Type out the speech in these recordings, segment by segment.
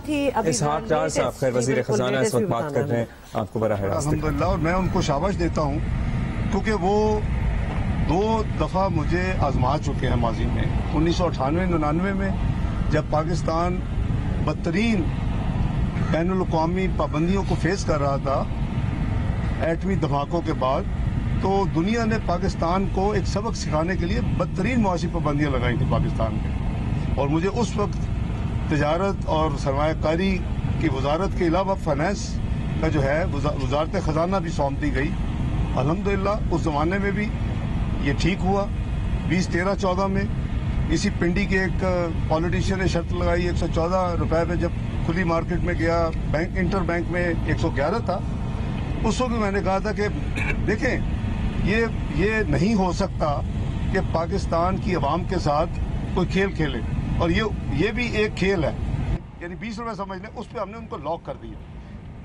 इसहाक डार साहब खैर वज़ीर ख़ज़ाना इस वक्त बात कर रहे हैं, आपको बराह रास्त अल्हम्दुलिल्लाह। और मैं उनको शाबाश देता हूँ क्योंकि वो 2 दफ़ा मुझे आजमा चुके हैं माजी में। 1998-99 में जब पाकिस्तान बदतरीन बैनुल-अक़वामी पाबंदियों को फेस कर रहा था एटमी धमाकों के बाद, तो दुनिया ने पाकिस्तान को एक सबक सिखाने के लिए बदतरीन मुआशी पाबंदियाँ लगाई थी पाकिस्तान में। और मुझे उस वक्त तिजारत और सरमायाकारी की वजारत के अलावा फाइनेंस का जो है वजारत ख़जाना भी सौंप दी गई। अल्हम्दुलिल्लाह उस ज़माने में भी ये ठीक हुआ। 2013-14 में इसी पिंडी के एक पॉलिटिशियन ने शर्त लगाई 114 रुपए में, जब खुली मार्केट में गया, बैंक इंटर बैंक में 111 था। उस वक्त मैंने कहा था कि देखें ये नहीं हो सकता कि पाकिस्तान की आवाम के साथ कोई खेल खेले, और ये भी एक खेल है। यानी 20 रुपए समझ लें, उस पर हमने उनको लॉक कर दिया।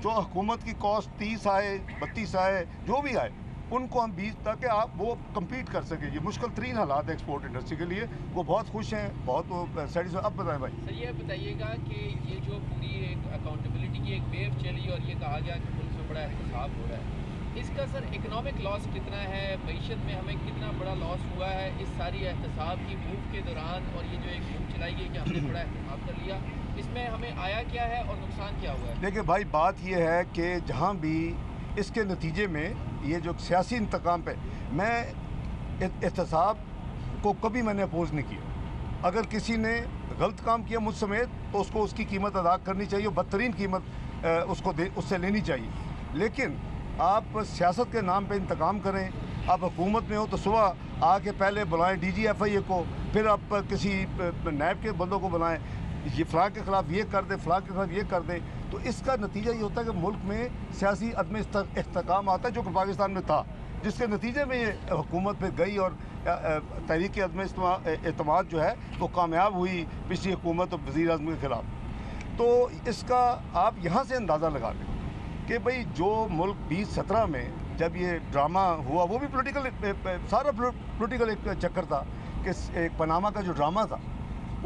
जो हुकूमत की कॉस्ट 30 आए 32 आए जो भी आए, उनको हम 20 ताकि आप वो कम्पीट कर सकें। ये मुश्किल तरीन हालात है एक्सपोर्ट इंडस्ट्री के लिए। वो बहुत खुश हैं, बहुत सेटिस्फाइड। अब बताएं भाई। सर ये बताइएगा कि ये जो पूरी एक अकाउंटेबिलिटी की एक वेव चली और ये कहा गया कि मुल्क में बड़ा एहतसाब हो रहा है, इसका सर इकोनॉमिक लॉस कितना है, मईशत में हमें कितना बड़ा लॉस हुआ है इस सारी एहतसाब की मूव के दौरान, और ये जो एक मूव चलाई गई कि हमने बड़ा एहतसाब कर लिया, इसमें हमें आया क्या है और नुकसान क्या हुआ है? देखिए भाई, बात यह है कि जहाँ भी इसके नतीजे में ये जो सियासी इंतकाम पे, मैं एहतसाब को कभी मैंने अपोज नहीं किया। अगर किसी ने गलत काम किया मुझ समेत तो उसको उसकी कीमत अदा करनी चाहिए, बदतरीन कीमत उससे लेनी चाहिए। लेकिन आप सियासत के नाम पे इंतकाम करें। आप हुकूमत में हो तो सुबह आके पहले बुलाएं DGFIA को, फिर आप किसी नैब के बंदों को बुलाएं, ये फ़लाँ के ख़िलाफ़ ये कर दें, फ़लाँ के ख़िलाफ़ ये कर दें। तो इसका नतीजा ये होता है कि मुल्क में सियासी अदम इस्तेहकाम आता है, जो कि पाकिस्तान में था, जिसके नतीजे में ये हुकूमत पे गई और तहरीक अदम एतमाद जो है वो कामयाब हुई पिछली हुकूमत और वज़ीर आज़म के ख़िलाफ़। तो इसका आप यहाँ से अंदाज़ा लगा लें कि भाई जो मुल्क 2017 में जब ये ड्रामा हुआ, वो भी पोलिटिकल, सारा पोलिटिकल एक चक्कर था कि एक पनामा का जो ड्रामा था,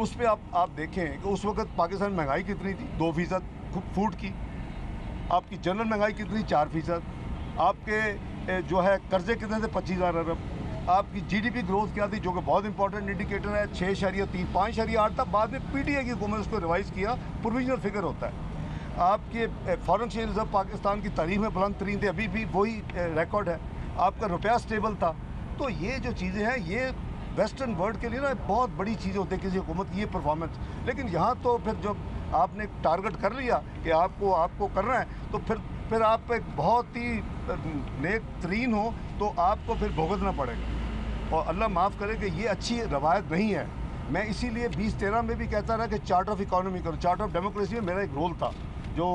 उस पर आप देखें कि उस वक्त पाकिस्तान में महंगाई कितनी थी, 2% फूड की। आपकी जनरल महंगाई कितनी, 4%। आपके जो है कर्जे कितने थे, 25,000 अरब। आपकी GDP ग्रोथ क्या थी, जो कि बहुत इंपॉर्टेंट इंडिकेटर है, 6.3, 5.8 था। बाद में PTI की हुकूमत उसको रिवाइज़ किया, प्रोविजनल फिगर होता है। आपके फॉरेन एक्सचेंज रिजर्व पाकिस्तान की तारीख में बुलंद तरीन थे, अभी भी वही रिकॉर्ड है। आपका रुपया स्टेबल था। तो ये जो चीज़ें हैं, ये वेस्टर्न वर्ल्ड के लिए ना बहुत बड़ी चीज़ होती है किसी हुकूमत की, ये परफॉर्मेंस। लेकिन यहाँ तो फिर जब आपने टारगेट कर लिया कि आपको करना है, तो फिर आप एक बहुत ही नेक तरीन हो तो आपको फिर भुगतना पड़ेगा। और अल्लाह माफ़ करे कि ये अच्छी रवायत नहीं है। मैं इसीलिए 2013 में भी कहता रहा कि चार्ट ऑफ इकोनॉमी करो। चार्ट ऑफ डेमोक्रेसी में मेरा एक रोल था, जो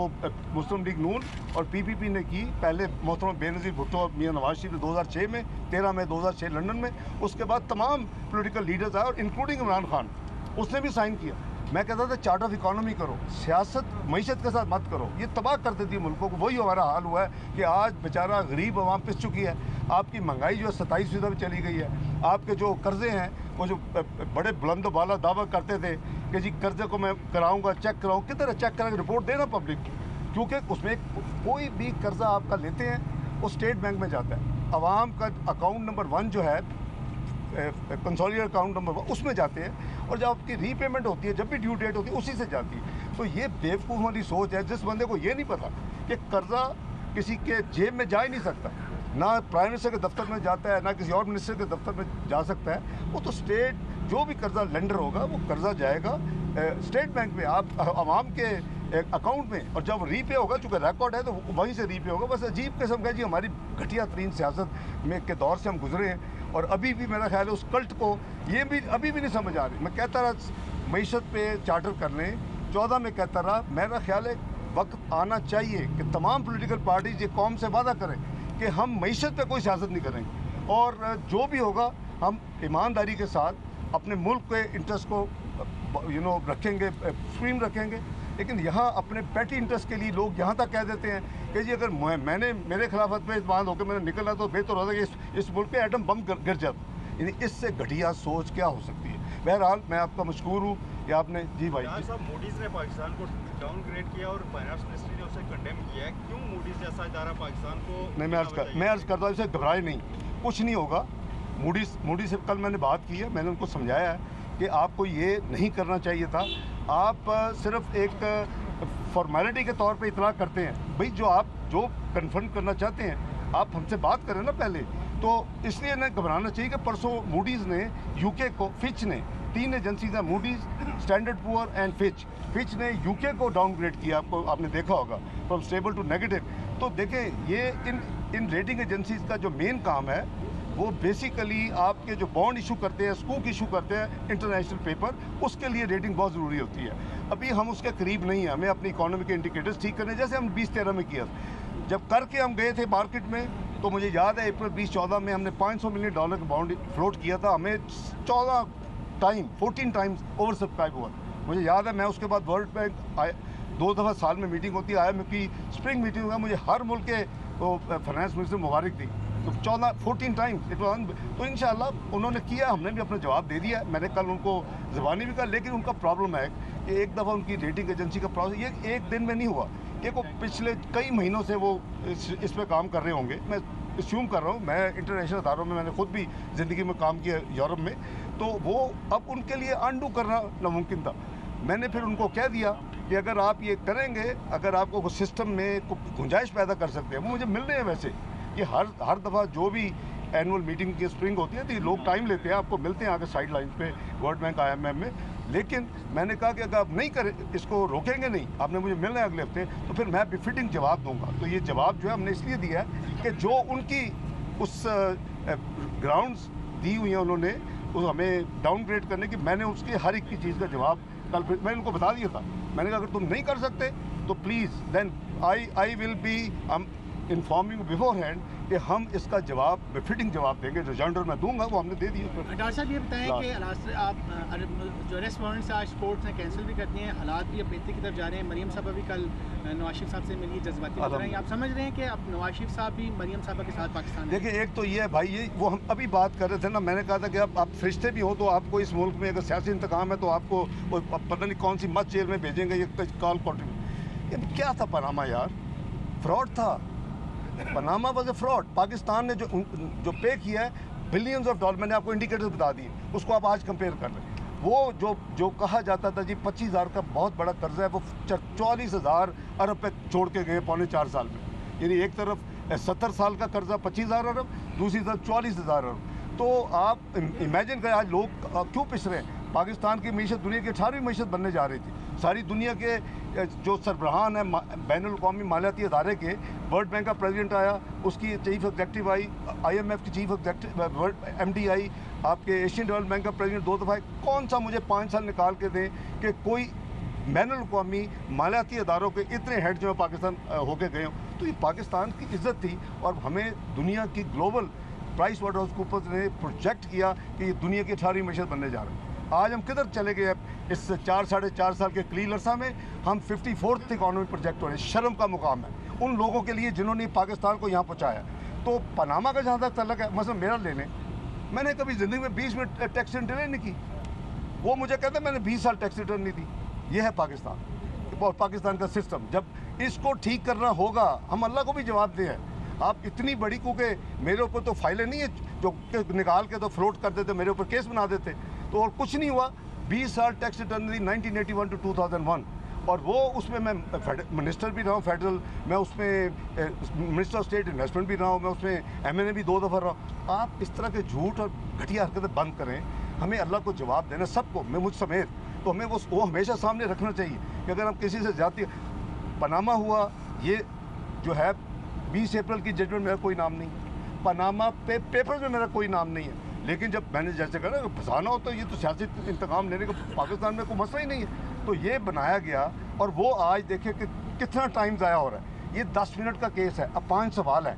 मुस्लिम लीग नून और PPP ने की। पहले मोहतरम बेनज़ीर भुट्टो और मियां नवाज शरीफ 2006 में, 13 में 2006 लंदन में। उसके बाद तमाम पॉलिटिकल लीडर्स आए और इंक्लूडिंग इमरान खान, उसने भी साइन किया। मैं कहता था चार्ट ऑफ इकोनॉमी करो, सियासत मईशत के साथ मत करो, ये तबाह कर देती है मुल्कों को। वही हमारा हाल हुआ है कि आज बेचारा गरीब आवाम पिस चुकी है। आपकी महंगाई जो है 27% में चली गई है। आपके जो कर्जे हैं, वो जो बड़े बुलंद वाला दावा करते थे कि जी कर्जे को मैं कराऊंगा, चेक कराऊँ, किधर है चेक करा के रिपोर्ट देना पब्लिक, क्योंकि उसमें कोई भी कर्जा आपका लेते हैं वो स्टेट बैंक में जाता है। आवाम का अकाउंट नंबर 1 जो है, कंसोलिडेटेड अकाउंट नंबर 1, उसमें जाते हैं, और जब आपकी रीपेमेंट होती है, जब भी ड्यू डेट होती है, उसी से जाती है। तो ये बेवकूफ़ वाली सोच है। जिस बंदे को ये नहीं पता कि कर्जा किसी के जेब में जा ही नहीं सकता, ना प्राइम मिनिस्टर के दफ्तर में जाता है, ना किसी और मिनिस्टर के दफ्तर में जा सकता है, वो तो स्टेट जो भी कर्जा लेंडर होगा वो कर्जा जाएगा स्टेट बैंक में, आप आवाम के अकाउंट में, और जब रीपे होगा, चूँकि रिकॉर्ड है तो वहीं से रीपे होगा। बस अजीब किस्म का जी हमारी घटिया तरीन सियासत में के दौर से हम गुजरे हैं, और अभी भी मेरा ख्याल है उस कल्ट को ये भी अभी भी नहीं समझ आ रही। मैं कहता रहा मईशत पे चार्टर कर लें, 14 में कहता रहा, मेरा ख्याल है वक्त आना चाहिए कि तमाम पोलिटिकल पार्टीज ये कौम से वादा करें कि हम मईशत पे कोई सियासत नहीं करेंगे, और जो भी होगा हम ईमानदारी के साथ अपने मुल्क के इंटरेस्ट को रखेंगे, सुप्रीम रखेंगे। लेकिन यहाँ अपने पेटी इंटरेस्ट के लिए लोग यहाँ तक कह देते हैं कि जी अगर मैंने मेरे खिलाफत में बात होकर मैंने निकला तो बेहतर होता कि इस मुल्क पे एटम बम गिर जाता। यानी इससे घटिया सोच क्या हो सकती है। बहरहाल मैं आपका मशकूर हूँ ये आपने जी भाई साहब, मूडीज ने पाकिस्तान को डाउनग्रेड किया और फाइनेंस मिनिस्ट्री ने उसे कंडेम किया है, क्यों मूडीज जैसा इदारा पाकिस्तान को? नहीं, मैं अर्ज करता हूँ इसे घबराए नहीं, कुछ नहीं होगा। मूडी से कल मैंने बात की है, मैंने उनको समझाया है कि आपको ये नहीं करना चाहिए था। आप सिर्फ एक फॉर्मेलिटी के तौर पे इतला करते हैं। भाई जो कन्फर्म करना चाहते हैं आप हमसे बात करें ना पहले, तो इसलिए ना घबराना चाहिए कि परसों मूडीज़ ने यूके को, फिच ने, 3 एजेंसीज हैं, Moody's, standard poor and Fitch ने यूके को डाउनग्रेड किया, आपने देखा होगा, फ्रॉम स्टेबल टू नेगेटिव। तो देखें, ये इन रेटिंग एजेंसीज का जो मेन काम है वो बेसिकली आपके जो बॉन्ड इशू करते हैं, स्कूक इशू करते हैं, इंटरनेशनल पेपर, उसके लिए रेटिंग बहुत ज़रूरी होती है। अभी हम उसके करीब नहीं हैं, हमें अपनी इकोनॉमी के इंडिकेटर्स ठीक करने, जैसे हम 2013 में किया। जब करके हम गए थे मार्केट में, तो मुझे याद है अप्रैल 2014 में हमने $500 मिलियन का बॉन्ड फ्लोट किया था। हमें 14 टाइम्स ओवर सब्सक्राइब हुआ। मुझे याद है, मैं उसके बाद वर्ल्ड बैंक आए, 2 दफ़ा साल में मीटिंग होती है, IMF की स्प्रिंग मीटिंग हुआ, मुझे हर मुल्क के फाइनेंस मिनिस्टर मुबारक दी। तो 14 टाइम्स इट वाज। तो इंशाल्लाह उन्होंने किया, हमने भी अपना जवाब दे दिया। मैंने कल उनको ज़बानी भी कहा, लेकिन उनका प्रॉब्लम है कि एक दफ़ा उनकी रेटिंग एजेंसी का प्रोसेस ये एक दिन में नहीं हुआ, कि वो पिछले कई महीनों से वो इस पर काम कर रहे होंगे। मैं अस्यूम कर रहा हूँ, मैं इंटरनेशनल अदारों में मैंने खुद भी ज़िंदगी में काम किया यूरोप में, तो वो अब उनके लिए अनडू करना नामुमकिन था। मैंने फिर उनको कह दिया कि अगर आप ये करेंगे, अगर आपको सिस्टम में गुंजाइश पैदा कर सकते हैं, वो मुझे मिल रहे हैं वैसे कि हर दफ़ा जो भी एनुअल मीटिंग की स्प्रिंग होती है तो ये लोग टाइम लेते हैं, आपको मिलते हैं आगे साइड लाइन पे वर्ल्ड बैंक IMF में। लेकिन मैंने कहा कि अगर आप नहीं करें, इसको रोकेंगे नहीं, आपने मुझे मिलना है अगले हफ्ते, तो फिर मैं बिफिटिंग जवाब दूंगा। तो ये जवाब जो है हमने इसलिए दिया है कि जो उनकी उस ग्राउंड्स दी हुई हैं उन्होंने वो हमें डाउनग्रेड करने की, मैंने उसकी हर एक की चीज़ का जवाब कल मैंने उनको बता दिया था। मैंने कहा अगर तुम नहीं कर सकते तो please then I will be informing beforehand कि हम इसका जवाब फिटिंग जवाब देंगे। जो जेंडर मैं दूंगा वो हमने दे दिया। डॉक्टर साहब ये बताएं कि आप जो अरेस्ट वारंट्स आज कोर्ट ने कैंसिल भी कर दिए हैं, हालात भी अब बेहतरी की तरफ जा रहे हैं। मरियम साहब भी कल नवाज शरीफ साहब से मिली, जज्बाती नजर आई। आप समझ रहे हैं कि अब नवाज शरीफ साहब भी मरियम साहब के साथ पाकिस्तान? देखिए, एक तो ये है भाई, ये वो हम अभी बात कर रहे थे ना, मैंने कहा था कि आप फरिश्ते भी हो तो आपको इस मुल्क में अगर सियासी इंतकाम है तो आपको पता नहीं कौन सी मत जेल में भेजेंगे। ये कॉल ये क्या था? पनामा यार फ्रॉड था। Panama was a fraud. Pakistan ने जो पे किया है बिलियंस ऑफ डॉलर, मैंने आपको इंडिकेटर्स बता दिए, उसको आप आज कंपेयर कर रहे हैं। वो जो कहा जाता था जी 25,000 का बहुत बड़ा कर्जा है, वो 44,000 अरब पे छोड़ के गए 4.25 साल में। यानी एक तरफ 70 साल का कर्जा 25,000 अरब, दूसरी तरफ 44,000 अरब। तो आप इमेजिन करें आज लोग क्यों पिस रहे हैं। पाकिस्तान की मीशत दुनिया की 18वीं मीशत बनने जा रही थी। सारी दुनिया के जो सरबराहान है बैनुल-अक़वामी मालियाती अदारे के, वर्ल्ड बैंक का प्रेसिडेंट आया, उसकी चीफ एग्जेक्टिव आई, IMF की चीफ एग्जेक्टिव MD आई, आपके एशियन डेवलपमेंट बैंक का प्रेसिडेंट 2 दफ़ा। कौन सा मुझे 5 साल निकाल के दें कि कोई बैनुल-अक़वामी मालियाती अदारों के इतने हेड जो है पाकिस्तान होके गए हों। तो ये पाकिस्तान की इज़्ज़त थी और हमें दुनिया की ग्लोबल प्राइस वाटर कूपर्स ने प्रोजेक्ट किया कि ये दुनिया की 18वीं मीशत बनने जा रहा है। आज हम किधर चले गए? इस 4-4.5 साल के कलील अरसा में हम 54th इकॉनमी प्रोजेक्ट हो रहे हैं। शर्म का मुकाम है उन लोगों के लिए जिन्होंने पाकिस्तान को यहाँ पहुँचाया। तो पनामा का जहाँ तक तल्लक है, मसलन मेरा ले लें, मैंने कभी ज़िंदगी में 20 मिनट टैक्स रिटर्न नहीं की। वो मुझे कहते हैं मैंने 20 साल टैक्स रिटर्न नहीं दी। ये है पाकिस्तान और पाकिस्तान का सिस्टम। जब इसको ठीक करना होगा, हम अल्लाह को भी जवाब दें। आप इतनी बड़ी, क्योंकि मेरे ऊपर तो फाइलें नहीं है जो निकाल के तो फ्लोट कर देते, मेरे ऊपर केस बना देते, तो और कुछ नहीं हुआ। 20 साल टैक्स रिटर्न दी 1981 to 2001, और वो उसमें मैं मिनिस्टर भी रहा हूँ फेडरल, मैं उसमें मिनिस्टर ऑफ स्टेट इन्वेस्टमेंट भी रहा हूँ, मैं उसमें MNA भी 2 दफ़ा रहा। आप इस तरह के झूठ और घटिया हरकतें बंद करें। हमें अल्लाह को जवाब देना, सबको, मैं मुझ समेत, तो हमें वो हमेशा सामने रखना चाहिए कि अगर हम किसी से जाती, पनामा हुआ, ये जो है 20 अप्रैल की जजमेंट मेरा कोई नाम नहीं, पनामा पेपर में मेरा कोई नाम नहीं है। लेकिन जब मैंने जैसे कहा ना फंसाना हो तो ये तो सियासी इंतकाम लेने का पाकिस्तान में कोई मसला ही नहीं है। तो ये बनाया गया और वो आज देखिए कि कितना टाइम ज़ाया हो रहा है। ये 10 मिनट का केस है। अब 5 सवाल है।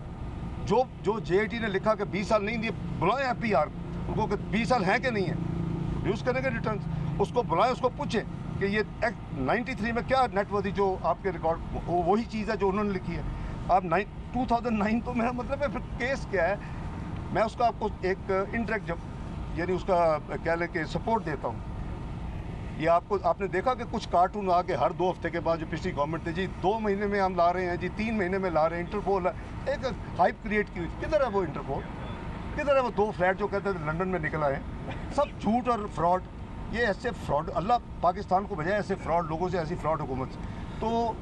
जो JIT ने लिखा कि 20 साल नहीं दिए, बुलाएं FPR उनको कि 20 साल हैं कि नहीं है, प्रोड्यूस करेंगे रिटर्न, उसको बुलाएं, उसको पूछें कि ये एक्ट 93 में क्या नेटवर्थ जो आपके रिकॉर्ड, वही चीज़ है जो उन्होंने लिखी है। आप 2009 तो मेरा मतलब है, फिर केस क्या है? मैं उसका आपको एक इंटरेक्ट यानी उसका कह लें कि सपोर्ट देता हूँ। ये आपने देखा कि कुछ कार्टून आके हर 2 हफ्ते के बाद जो पिछली गवर्नमेंट थी जी 2 महीने में हम ला रहे हैं जी, 3 महीने में ला रहे हैं, इंटरपोल एक हाइप क्रिएट की हुई। किधर है वो इंटरपोल, किधर है वो 2 फ्लैट जो कहते थे लंदन में निकल आए? सब झूठ और फ्रॉड। ये ऐसे फ्रॉड अल्लाह पाकिस्तान को बजाय ऐसे फ्रॉड लोगों से, ऐसी फ्रॉड हुकूमत से। तो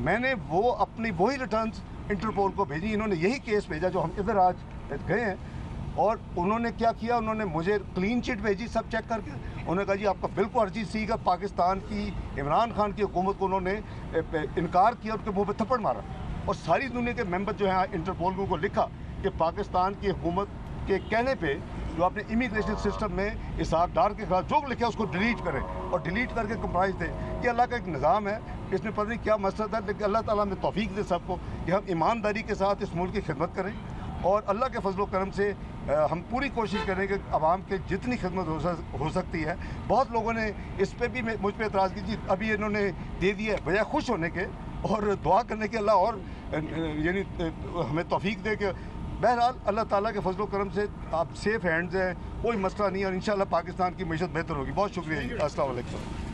मैंने वो अपनी वही रिटर्न्स इंटरपोल को भेजी। इन्होंने यही केस भेजा जो हम इधर आज गए हैं, और उन्होंने क्या किया, उन्होंने मुझे क्लीन चिट भेजी सब चेक करके। उन्होंने कहा जी आपका बिल्कुल अर्जी सी का पाकिस्तान की इमरान खान की हुकूमत को उन्होंने इनकार किया, उनके मुंह पे थप्पड़ मारा। और सारी दुनिया के मेंबर जो हैं इंटरपोल को लिखा कि पाकिस्तान की हुकूमत के कहने पे जो अपने इमिग्रेशन सिस्टम में इसहाक डार के खिलाफ जो लिखा उसको डिलीट करें और डिलीट करके कंप्राइज दें। ये अल्लाह का एक निज़ाम है, इसमें पता नहीं क्या मकसद है, लेकिन अल्लाह ताला हमें तौफीक दे सबको कि हम ईमानदारी के साथ इस मुल्क की खिदमत करें। और अल्लाह के फजल करम से हम पूरी कोशिश करें कि आवाम के जितनी खिदमत हो सकती है। बहुत लोगों ने इस पर भी मुझ पर एतराज़ की जी, अभी इन्होंने दे दिया, बजाय खुश होने के और दुआ करने के अल्लाह और यानी हमें तौफीक दे के। बहरहाल अल्लाह ताला के फजल करम से आप सेफ़ हैंड्स हैं, कोई मसला नहीं है, और इंशाअल्लाह पाकिस्तान की मईशत बेहतर होगी। बहुत शुक्रिया जी, अस्सलाम वालेकुम।